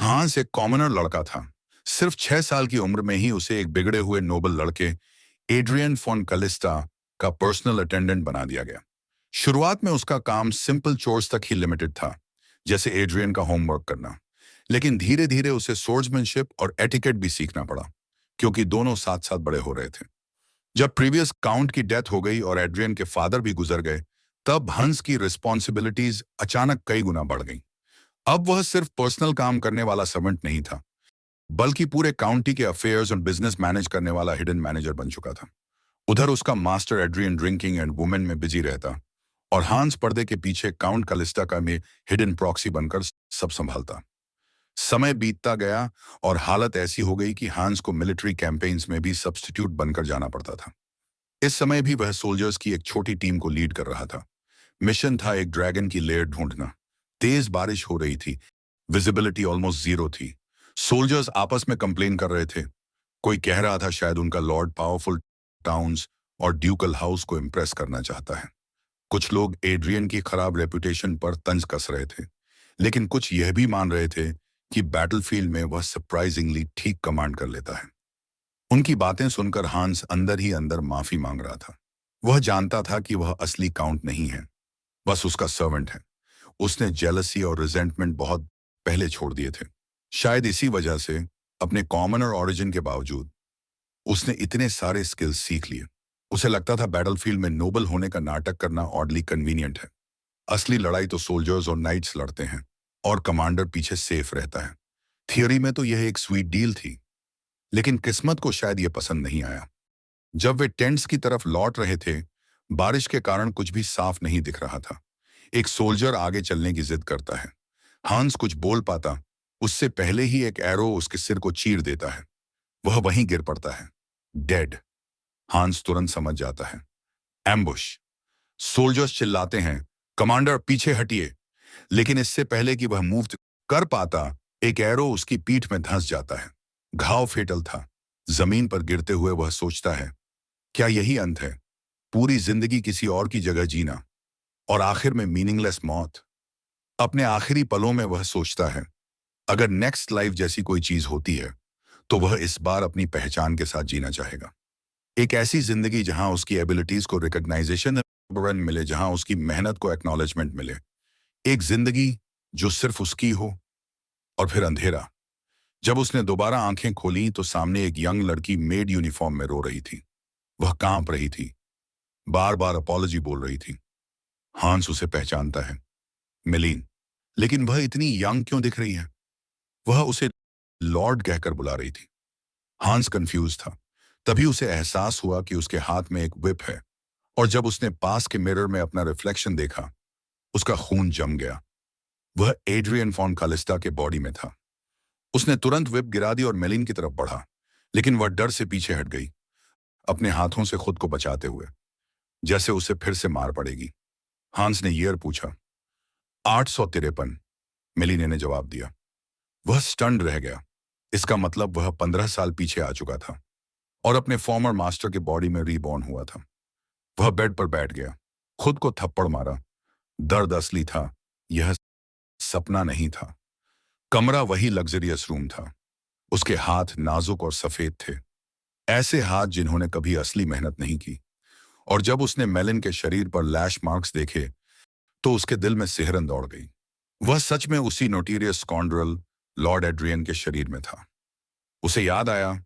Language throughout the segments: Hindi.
हांस एक कॉमनर लड़का था। सिर्फ 6 साल की उम्र में ही उसे एक बिगड़े हुए नोबल लड़के एड्रियन फॉन कलिस्टा का पर्सनल अटेंडेंट बना दिया गया। शुरुआत में उसका काम सिंपल चोर्स तक ही लिमिटेड था, जैसे एड्रियन का होमवर्क करना। लेकिन धीरे धीरे उसे सोर्ड्समैनशिप और एटिकेट भी सीखना पड़ा, क्योंकि दोनों साथ साथ बड़े हो रहे थे। जब प्रीवियस काउंट की डेथ हो गई और एड्रियन के फादर भी गुजर गए, तब हंस की रिस्पॉन्सिबिलिटीज अचानक कई गुना बढ़ गईं। अब वह सिर्फ पर्सनल काम करने वाला सर्वेंट नहीं था, बल्कि पूरे काउंटी के अफेयर्स और बिजनेस मैनेज करने वाला हिडन मैनेजर बन चुका था। उधर उसका master Adrian drinking and women में बिजी रहता, और हांस पर्दे के पीछे काउंट कालिस्टा का में हिडन प्रॉक्सी बनकर सब संभालता। समय बीतता गया और हालत ऐसी हो गई कि हांस को मिलिट्री कैंपेन्स में भी सब्स्टिट्यूट बनकर जाना पड़ता था। इस समय भी वह सोल्जर्स की एक छोटी टीम को लीड कर रहा था। मिशन था एक ड्रैगन की लेयर ढूंढना। तेज बारिश हो रही थी, विजिबिलिटी ऑलमोस्ट जीरो थी। सोल्जर्स आपस में कंप्लेन कर रहे थे। कोई कह रहा था शायद उनका लॉर्ड पावरफुल टाउन्स और ड्यूकल हाउस को इम्प्रेस करना चाहता है। कुछ लोग एड्रियन की खराब रेपुटेशन पर तंज कस रहे थे, लेकिन कुछ यह भी मान रहे थे कि बैटलफील्ड में वह सरप्राइजिंगली ठीक कमांड कर लेता है। उनकी बातें सुनकर हांस अंदर ही अंदर माफी मांग रहा था। वह जानता था कि वह असली काउंट नहीं है, बस उसका सर्वेंट है। उसने जेलसी और रिजेंटमेंट बहुत पहले छोड़ दिए थे। शायद इसी वजह से, अपने कॉमनर ओरिजिन के बावजूद, उसने इतने सारे स्किल्स सीख लिए। उसे लगता था बैटलफील्ड में नोबल होने का नाटक करना ऑडली कन्वीनियंट है। असली लड़ाई तो सोल्जर्स और नाइट्स लड़ते हैं, और कमांडर पीछे सेफ रहता है। थियोरी में तो यह एक स्वीट डील थी, लेकिन किस्मत को शायद यह पसंद नहीं आया। जब वे टेंट्स की तरफ लौट रहे थे, बारिश के कारण कुछ भी साफ नहीं दिख रहा था। एक सोल्जर आगे चलने की जिद करता है। हांस कुछ बोल पाता, उससे पहले ही एक एरो उसके सिर को चीर देता है। वह वहीं गिर पड़ता है, डेड। हांस तुरंत समझ जाता है, एम्बुश। सोल्जर्स चिल्लाते हैं, कमांडर पीछे हटिए। लेकिन इससे पहले कि वह मूव कर पाता, एक एरो उसकी पीठ में धंस जाता है। घाव फेटल था। जमीन पर गिरते हुए वह सोचता है, क्या यही अंत है? पूरी जिंदगी किसी और की जगह जीना, और आखिर में मीनिंगलेस मौत। अपने आखिरी पलों में वह सोचता है, अगर नेक्स्ट लाइफ जैसी कोई चीज होती है, तो वह इस बार अपनी पहचान के साथ जीना चाहेगा। एक ऐसी जिंदगी जहां उसकी एबिलिटीज को रिकग्नाइजेशन मिले, जहां उसकी मेहनत को एक्नॉलेजमेंट मिले। एक जिंदगी जो सिर्फ उसकी हो। और फिर अंधेरा। जब उसने दोबारा आंखें खोली तो सामने एक यंग लड़की मेड यूनिफॉर्म में रो रही थी। वह कांप रही थी, बार बार अपॉलॉजी बोल रही थी। हांस उसे पहचानता है, मिलीन। लेकिन वह इतनी यंग क्यों दिख रही है? वह उसे लॉर्ड कहकर बुला रही थी। हांस कंफ्यूज था। तभी उसे एहसास हुआ कि उसके हाथ में एक whip है, और जब उसने पास के मिरर में अपना रिफ्लेक्शन देखा, उसका खून जम गया। वह एड्रियन फॉन कालिस्टा के बॉडी में था। उसने तुरंत whip गिरा दी और मेलिन की तरफ बढ़ा, लेकिन वह डर से पीछे हट गई, अपने हाथों से खुद को बचाते हुए, जैसे उसे फिर से मार पड़ेगी। हांस ने ईयर पूछा। 853। मेलिने ने जवाब दिया। वह स्टन्ड रह गया। इसका मतलब वह 15 साल पीछे आ चुका था, और अपने फॉर्मर मास्टर के बॉडी में रीबॉर्न हुआ था। वह बेड पर बैठ गया, खुद को थप्पड़ मारा। दर्द असली था, यह सपना नहीं था। कमरा वही लग्जरियस रूम था। उसके हाथ नाजुक और सफेद थे, ऐसे हाथ जिन्होंने कभी असली मेहनत नहीं की। और जब उसने मेलिन के शरीर पर लैश मार्क्स देखे, तो उसके दिल में सिहरन दौड़ गई। वह सच में उसी नोटीरियस स्कॉन्ड्रल लॉर्ड एड्रियन के शरीर में था। उसे याद आया,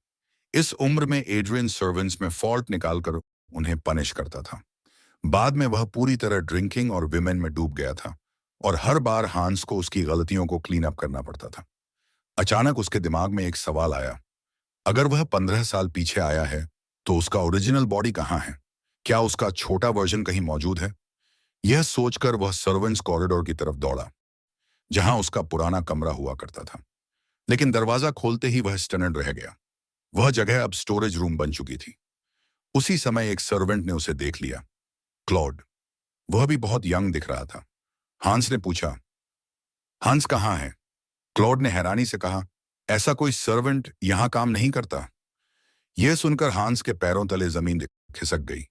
इस उम्र में एड्रियन सर्वेंट्स में फॉल्ट निकालकर उन्हें पनिश करता था। बाद में वह पूरी तरह ड्रिंकिंग और विमेन में डूब गया था, और हर बार हांस को उसकी गलतियों को क्लीन अप करना पड़ता था। अचानक उसके दिमाग में एक सवाल आया, अगर वह 15 साल पीछे आया है, तो उसका ओरिजिनल बॉडी कहाँ है? क्या उसका छोटा वर्जन कहीं मौजूद है? यह सोचकर वह सर्वेंट्स कॉरिडोर की तरफ दौड़ा, जहां उसका पुराना कमरा हुआ करता था। लेकिन दरवाजा खोलते ही वह स्टनड रह गया। वह जगह अब स्टोरेज रूम बन चुकी थी। उसी समय एक सर्वेंट ने उसे देख लिया, क्लॉड। वह भी बहुत यंग दिख रहा था। हांस ने पूछा, हांस कहाँ है? क्लॉड ने हैरानी से कहा, ऐसा कोई सर्वेंट यहां काम नहीं करता। यह सुनकर हांस के पैरों तले जमीन खिसक गई।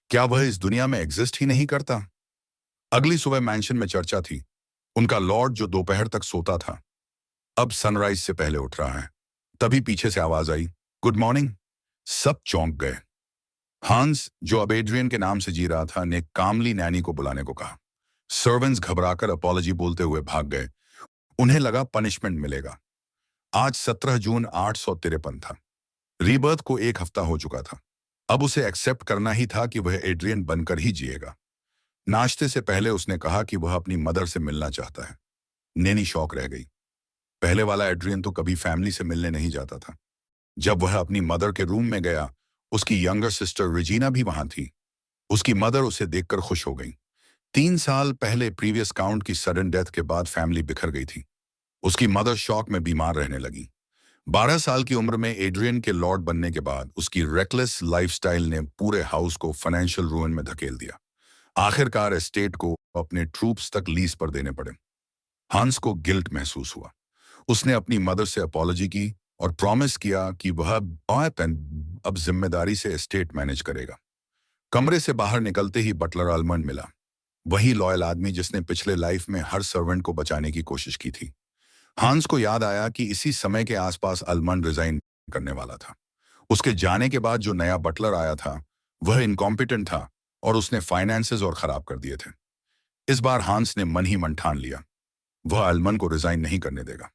क्या वह इस दुनिया में एग्जिस्ट ही नहीं करता? अगली सुबह मैंशन में चर्चा थी। उनका लॉर्ड जो दोपहर तक सोता था, अब सनराइज से पहले उठ रहा है। तभी पीछे से आवाज आई, गुड मॉर्निंग। सब चौंक गए। हांस, जो अब एड्रियन के नाम से जी रहा था, ने कामली नैनी को बुलाने को कहा। सर्वेंट्स घबराकर अपॉलॉजी बोलते हुए भाग गए। उन्हें लगा पनिशमेंट मिलेगा। आज 17 जून 853 था। रीबर्थ को एक हफ्ता हो चुका था। अब उसे एक्सेप्ट करना ही था कि वह एड्रियन बनकर ही जिएगा। नाश्ते से पहले उसने कहा कि वह अपनी मदर से मिलना चाहता है। नैनी शौक रह गई। पहले वाला एड्रियन तो कभी फैमिली से मिलने नहीं जाता था। जब वह अपनी मदर के रूम में गया, उसकी यंगर सिस्टर रिजीना भी वहां थी। उसकी मदर उसे देखकर खुश हो गई। 3 साल पहले प्रीवियस काउंट की सडन डेथ के बाद फैमिली बिखर गई थी। उसकी मदर शॉक में बीमार रहने लगी। 12 साल की उम्र में एड्रियन के लॉर्ड बनने के बाद उसकी रेकलेस लाइफस्टाइल ने पूरे हाउस को फाइनेंशियल रूइन में धकेल दिया। आखिरकार एस्टेट को अपने ट्रूप्स तक लीज पर देने पड़े। हंस को गिल्ट महसूस हुआ। उसने अपनी मदर से अपॉलॉजी की और प्रॉमिस किया कि वह अब जिम्मेदारी से एस्टेट मैनेज करेगा। कमरे से बाहर निकलते ही बटलर आलमंड मिला। वही लॉयल आदमी जिसने पिछले लाइफ में हर सर्वेंट को बचाने की कोशिश की थी। हांस को याद आया कि इसी समय के आसपास आलमंड रिजाइन करने वाला था। उसके जाने के बाद जो नया बटलर आया था, वह इनकॉम्पिटेंट था और उसने फाइनेंसेस और खराब कर दिए थे। इस बार हांस ने मन ही मन ठान लिया, वह आलमंड को रिजाइन नहीं करने देगा।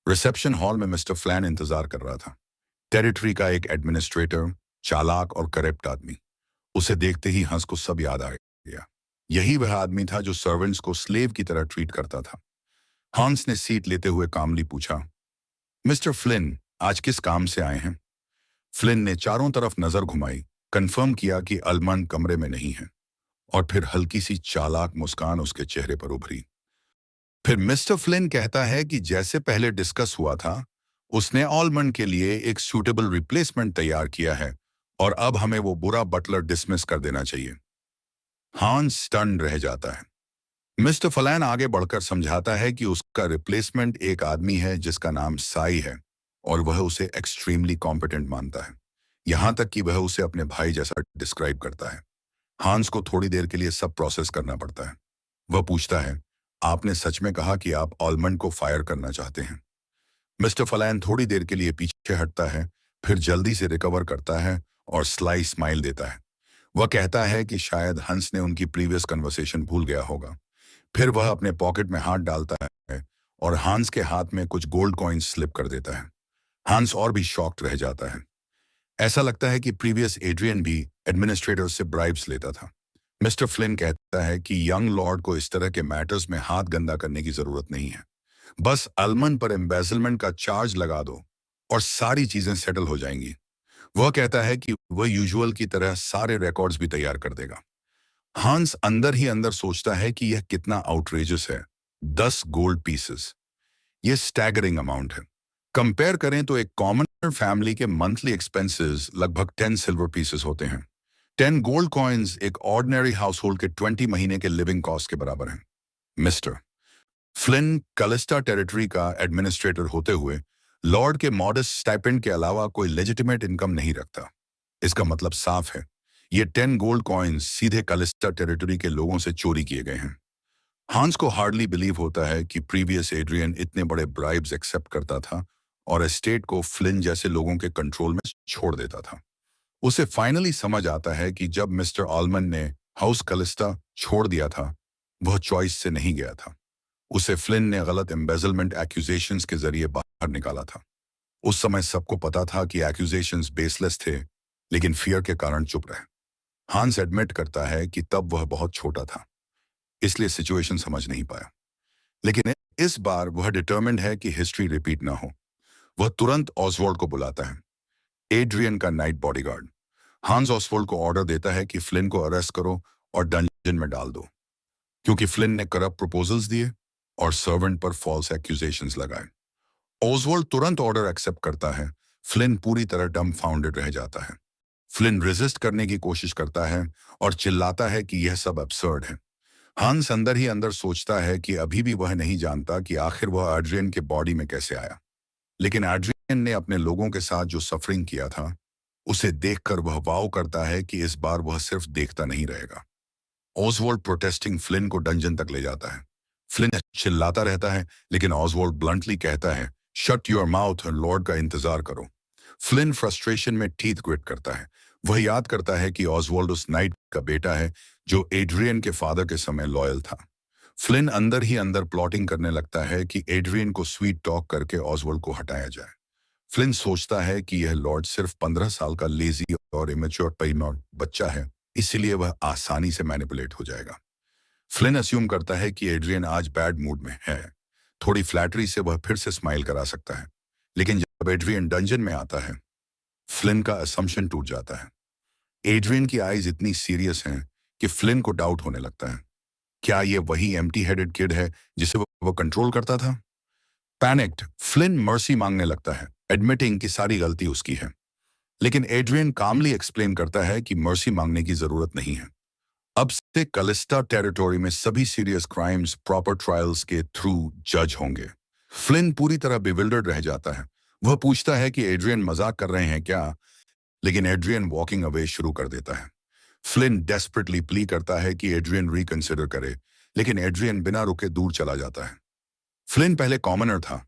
रिसेप्शन हॉल में मिस्टर फ्लैन इंतजार कर रहा था। टेरिटरी का एक एडमिनिस्ट्रेटर, चालाक और करप्ट आदमी। उसे देखते ही हंस को सब याद आ गया। यही वह आदमी था जो सर्वेंट्स को स्लेव की तरह ट्रीट करता था। हॉन्स ने सीट लेते हुए कामली पूछा, मिस्टर फ्लिन, आज किस काम से आए हैं? फ्लिन ने चारों तरफ नजर घुमाई, कंफर्म किया कि आलमंड कमरे में नहीं है, और फिर हल्की सी चालाक मुस्कान उसके चेहरे पर उभरी। फिर मिस्टर फ्लिन कहता है कि जैसे पहले डिस्कस हुआ था, उसने आलमंड के लिए एक सूटेबल रिप्लेसमेंट तैयार किया है और अब हमें वो बुरा बटलर डिसमिस कर देना चाहिए। हांस स्टन रह जाता है। मिस्टर फलैन आगे बढ़कर समझाता है कि उसका रिप्लेसमेंट एक आदमी है जिसका नाम साई है और वह उसे एक्सट्रीमली कॉम्पिटेंट मानता है। यहां तक कि वह उसे अपने भाई जैसा डिस्क्राइब करता है। हांस को थोड़ी देर के लिए सब प्रोसेस करना पड़ता है। वह पूछता है, आपने सच में कहा कि आप आलमंड को फायर करना चाहते हैं? मिस्टर फलैन थोड़ी देर के लिए पीछे हटता है, फिर जल्दी से रिकवर करता है और स्लाई स्माइल देता है। वह कहता है कि शायद हंस ने उनकी प्रीवियस कन्वर्सेशन भूल गया होगा। फिर वह अपने पॉकेट में हाथ डालता है और हांस के हाथ में कुछ गोल्ड कॉइन्स स्लिप कर देता है। हांस और भी शॉक्ड रह जाता है। ऐसा लगता है कि प्रीवियस एड्रियन भी एडमिनिस्ट्रेटर से ब्राइब्स लेता था। मिस्टर फ्लिन कहता है कि यंग लॉर्ड को इस तरह के मैटर्स में हाथ गंदा करने की जरूरत नहीं है। बस आलमंड पर एम्बेजलमेंट का चार्ज लगा दो और सारी चीजें सेटल हो जाएंगी। वह कहता है कि वह यूजुअल की तरह सारे रिकॉर्ड्स भी तैयार कर देगा। हांस अंदर ही अंदर सोचता है कि यह कितना आउटरेजस है। 10 गोल्ड पीसेस, यह स्टैगरिंग अमाउंट है। कंपेयर करें तो एक कॉमन फैमिली के मंथली एक्सपेंसेस लगभग 10 सिल्वर पीसेस होते हैं। 10 गोल्ड कॉइन्स एक ऑर्डिनरी हाउस होल्ड के 20 महीने के लिविंग कॉस्ट के बराबर हैं। मिस्टर फ्लिन कलिस्टा टेरिटरी का एडमिनिस्ट्रेटर होते हुए लॉर्ड के मॉडेस्ट स्टाइपेंड के अलावा कोई लेजिटिमेट इनकम नहीं रखता। इसका मतलब साफ है, ये 10 गोल्ड कॉइन्स सीधे कलिस्टा टेरिटरी के लोगों से चोरी किए गए हैं। हांस को हार्डली बिलीव होता है कि प्रीवियस एड्रियन इतने बड़े ब्राइब्स एक्सेप्ट करता था और एस्टेट को फ्लिन जैसे लोगों के कंट्रोल में छोड़ देता था। उसे फाइनली समझ आता है कि जब मिस्टर आलमंड ने हाउस कलिस्टा छोड़ दिया था, वह चॉइस से नहीं गया था। उसे फ्लिन ने गलत एम्बेजलमेंट एक्यूजेशंस के जरिए बाहर निकाला था। उस समय सबको पता था कि एक्यूजेशंस बेसलेस थे, लेकिन फियर के कारण चुप रहे। हांस एडमिट करता है कि तब वह बहुत छोटा था, इसलिए सिचुएशन समझ नहीं पाया। लेकिन इस बार वह डिटर्मिन्ड है कि हिस्ट्री रिपीट ना हो। वह तुरंत ऑसवाल्ड को बुलाता है, एड्रियन का नाइट बॉडीगार्ड। हांस ऑसवाल्ड को ऑर्डर देता है कि फ्लिन को अरेस्ट करो और डंजन में डाल दो, क्योंकि फ्लिन ने करप्ट प्रपोजल्स दिए और सर्वेंट पर फॉल्स एक्यूजेशंस लगाए। ऑसवाल्ड तुरंत ऑर्डर एक्सेप्ट करता है। फ्लिन पूरी तरह डम्बफाउंडेड रह जाता है। फ्लिन रेजिस्ट करने की कोशिश करता है और चिल्लाता है कि यह सब अब्सर्ड है। हंस अंदर ही अंदर सोचता है कि अभी भी वह नहीं जानता कि आखिर वह एड्रियन के बॉडी में कैसे आया। लेकिन एड्रियन ने अपने लोगों के साथ जो सफरिंग किया था, उसे देखकर वह वाव करता है कि इस बार वह सिर्फ देखता नहीं रहेगा। ऑसवाल्ड प्रोटेस्टिंग फ्लिन को डंजन तक ले जाता है। फ्लिन चिल्लाता रहता है, लेकिन ऑसवाल्ड ब्लंटली कहता है, शट योर माउथ और लॉर्ड का इंतजार करो। फ्लिन फ्रस्ट्रेशन में टीथ ग्रिट करता है। वह याद करता है कि ऑसवाल्ड उस नाइट का बेटा है जो एड्रियन के फादर के समय लॉयल था। फ्लिन अंदर ही अंदर प्लॉटिंग करने लगता है कि एड्रियन को स्वीट टॉक करके ऑसवाल्ड को हटाया जाए। फ्लिन सोचता है कि यह लॉर्ड सिर्फ 15 साल का लेजी और इमेच्योर पैनॉट बच्चा है, इसलिए वह आसानी से मैनिपुलेट हो जाएगा। फ्लिन अस्यूम करता है कि एड्रियन आज बैड मूड में है। थोड़ी फ्लैटरी से वह फिर से स्माइल करा सकता है, लेकिन जब एड्रियन डंजन में आता है, फ्लिन का असम्पशन टूट जाता है। एड्रियन की आईज इतनी सीरियस हैं कि फ्लिन को डाउट होने लगता है। क्या ये वही एम्प्टी हेडेड किड है जिसे वो कंट्रोल करता था? पैनिक्ड, फ्लिन मर्सी मांगने लगता है, एडमिटिंग कि सारी गलती उसकी है। लेकिन एड्रियन कामली एक्सप्लेन करता है कि मर्सी मांगने की जरूरत नहीं है। अब से कलिस्टा टेरिटोरी में सभी सीरियस क्राइम्स प्रॉपर ट्रायल्स के थ्रू जज होंगे। फ्लिन पूरी तरह बिविल्डर्ड रह जाता है। वह पूछता है कि एड्रियन मजाक कर रहे हैं क्या, लेकिन एड्रियन वॉकिंग अवे शुरू कर देता है। फ्लिन डेस्परेटली प्ली करता है कि एड्रियन रिकंसिडर करे, लेकिन एड्रियन बिना रुके दूर चला जाता है। फ्लिन पहले कॉमनर था,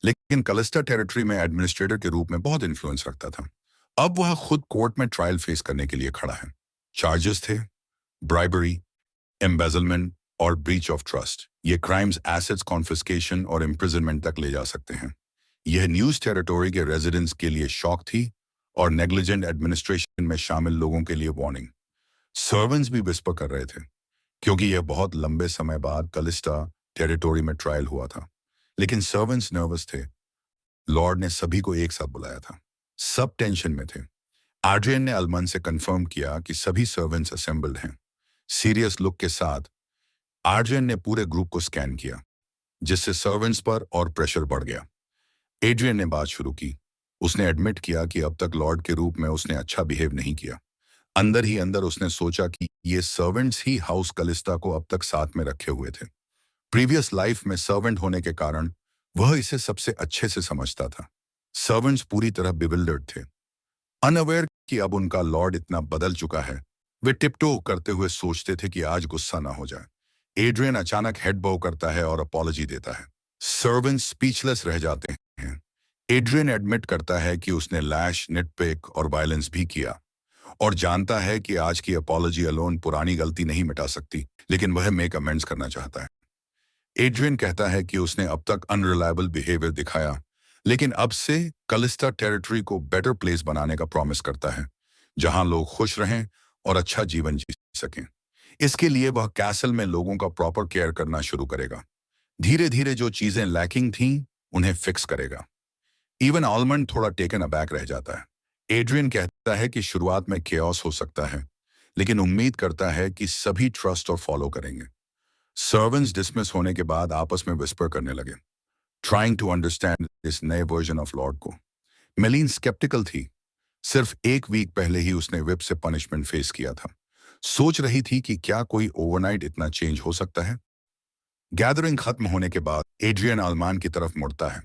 लेकिन कलिस्टा टेरिटरी में एडमिनिस्ट्रेटर के रूप में बहुत इन्फ्लुएंस रखता था। अब वह खुद कोर्ट में ट्रायल फेस करने के लिए खड़ा है। चार्जेस थे ब्राइबरी, एम्बेजलमेंट और ब्रीच ऑफ ट्रस्ट। ये क्राइम्स एसेट्स कॉन्फिस्केशन और इम्प्रिजनमेंट तक ले जा सकते हैं। यह न्यूज टेरिटोरी के रेजिडेंट्स के लिए शॉक थी और नेग्लिजेंट एडमिनिस्ट्रेशन में शामिल लोगों के लिए वार्निंग। सर्वेंट्स भी विस्पर कर रहे थे, क्योंकि यह बहुत लंबे समय बाद कलिस्टा टेरिटोरी में ट्रायल हुआ था। लेकिन सर्वेंट्स नर्वस थे। लॉर्ड ने सभी को एक साथ बुलाया था। सब टेंशन में थे। आड्रियन ने अल्मन से कंफर्म किया कि सभी सर्वेंट्स असेंबल्ड हैं। सीरियस लुक के साथ आड्रियन ने पूरे ग्रुप को स्कैन किया, जिससे सर्वेंट्स पर और प्रेशर बढ़ गया। एड्रियन ने बात शुरू की। उसने एडमिट किया कि अब तक लॉर्ड के रूप में उसने अच्छा बिहेव नहीं किया। अंदर ही अंदर उसने सोचा कि ये सर्वेंट्स ही हाउस कलिस्टा को अब तक साथ में रखे हुए थे। प्रीवियस लाइफ में सर्वेंट होने के कारण वह इसे सबसे अच्छे से समझता था। सर्वेंट्स पूरी तरह बिविल्डर्ड थे, अनअवेयर कि अब उनका लॉर्ड इतना बदल चुका है। वे टिपटो करते हुए सोचते थे कि आज गुस्सा ना हो जाए। एड्रियन अचानक हेड बो करता है और अपॉलॉजी देता है। सर्वेंट्स स्पीचलेस रह जाते हैं। एड्रियन एडमिट करता है कि उसने लैश, निटपिक और वायलेंस भी किया और जानता है कि आज की अपॉलॉजी अलोन पुरानी गलती नहीं मिटा सकती, लेकिन वह मेक अमेंड्स करना चाहता है। एड्रियन कहता है कि उसने अब तक अनरिलायबल बिहेवियर दिखाया, लेकिन अब से कलिस्टा टेरिटरी को बेटर प्लेस बनाने का प्रॉमिस करता है, जहां लोग खुश रहें और अच्छा जीवन जी सकें। इसके लिए वह कैसल में लोगों का प्रॉपर केयर करना शुरू करेगा। धीरे धीरे जो चीजें लैकिंग थीं, उन्हें फिक्स करेगा। इवन ऑलमंड थोड़ा टेकन अबैक रह जाता है। एड्रियन कहता है कि शुरुआत में केओस हो सकता है, लेकिन उम्मीद करता है कि सभी ट्रस्ट और फॉलो करेंगे। सर्वेंट्स डिसमिस होने के बाद आपस में विस्पर करने लगे, ट्राइंग टू अंडरस्टैंड इस नए वर्जन ऑफ लॉर्ड को। मेलिन स्केप्टिकल थी। सिर्फ एक वीक पहले ही उसने विप से पनिशमेंट फेस किया था। सोच रही थी कि क्या कोई ओवरनाइट इतना चेंज हो सकता है। गैदरिंग खत्म होने के बाद एड्रियन आलमान की तरफ मुड़ता है,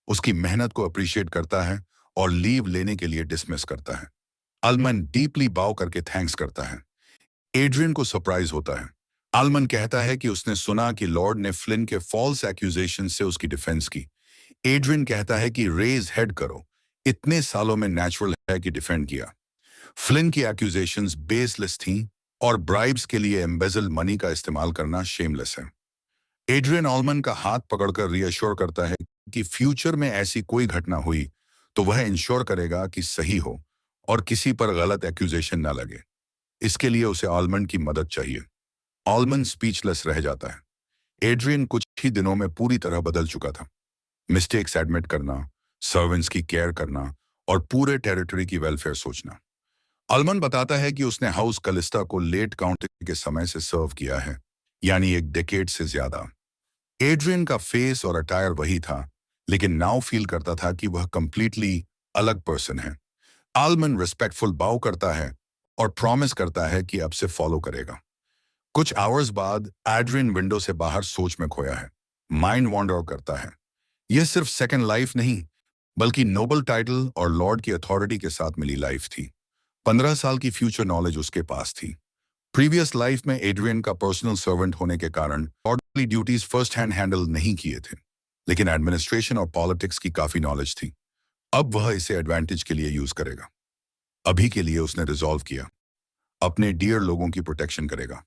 उसकी मेहनत को अप्रिशिएट करता है और लीव लेने के लिए डिसमिस करता है। अल्मन डीपली बाव करके थैंक्स करता है। एड्रियन को सरप्राइज होता है। अल्मन कहता है कि उसने सुना कि लॉर्ड ने फ्लिन के फॉल्स एक्यूजेशन से उसकी डिफेंस की। एड्रियन कहता है कि रेज हेड करो, इतने सालों में नेचुरल है कि डिफेंड किया। फ्लिन की एक्यूजेशंस बेसलेस थीं और ब्राइब्स के लिए एम्बेजल मनी का इस्तेमाल करना शेमलेस है। एड्रियन ऑलमन का हाथ पकड़कर रीअश्योर करता है कि फ्यूचर में ऐसी कोई घटना हुई तो वह इंश्योर करेगा कि सही हो और किसी पर गलत एक्यूजेशन न लगे। इसके लिए उसे ऑलमन की मदद चाहिए। ऑलमन स्पीचलेस रह जाता है। एड्रियन कुछ ही दिनों में पूरी तरह बदल चुका था। मिस्टेक्स एडमिट करना, सर्वेंट्स की केयर करना और पूरे टेरिटरी की वेलफेयर सोचना। ऑलमन बताता है कि उसने हाउस कलिस्टा को लेट काउंटी के समय से सर्व किया है, यानी एक डेकेड से ज्यादा। एड्रियन का फेस और अटायर वही था, लेकिन नाउ फील करता था कि वह कंप्लीटली अलग पर्सन है। ऑलमन रिस्पेक्टफुल बाउ करता है और प्रॉमिस करता है कि अब से फॉलो करेगा। कुछ आवर्स बाद एड्रियन विंडो से बाहर सोच में खोया है, माइंड वॉन्डर करता है। यह सिर्फ सेकेंड लाइफ नहीं, बल्कि नोबल टाइटल और लॉर्ड की अथॉरिटी के साथ मिली लाइफ थी। 15 साल की फ्यूचर नॉलेज उसके पास थी। प्रीवियस लाइफ में एड्रियन का पर्सनल सर्वेंट होने के कारण orderly duties first hand handle नहीं किए थे, लेकिन एडमिनिस्ट्रेशन और पॉलिटिक्स की काफी नॉलेज थी। अब वह इसे एडवांटेज के लिए यूज करेगा। अभी के लिए उसने रिजॉल्व किया, अपने डियर लोगों की प्रोटेक्शन करेगा,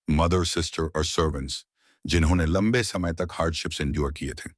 मदर, सिस्टर और सर्वेंट्स, जिन्होंने लंबे समय तक हार्डशिप्स एंड्योर किए थे।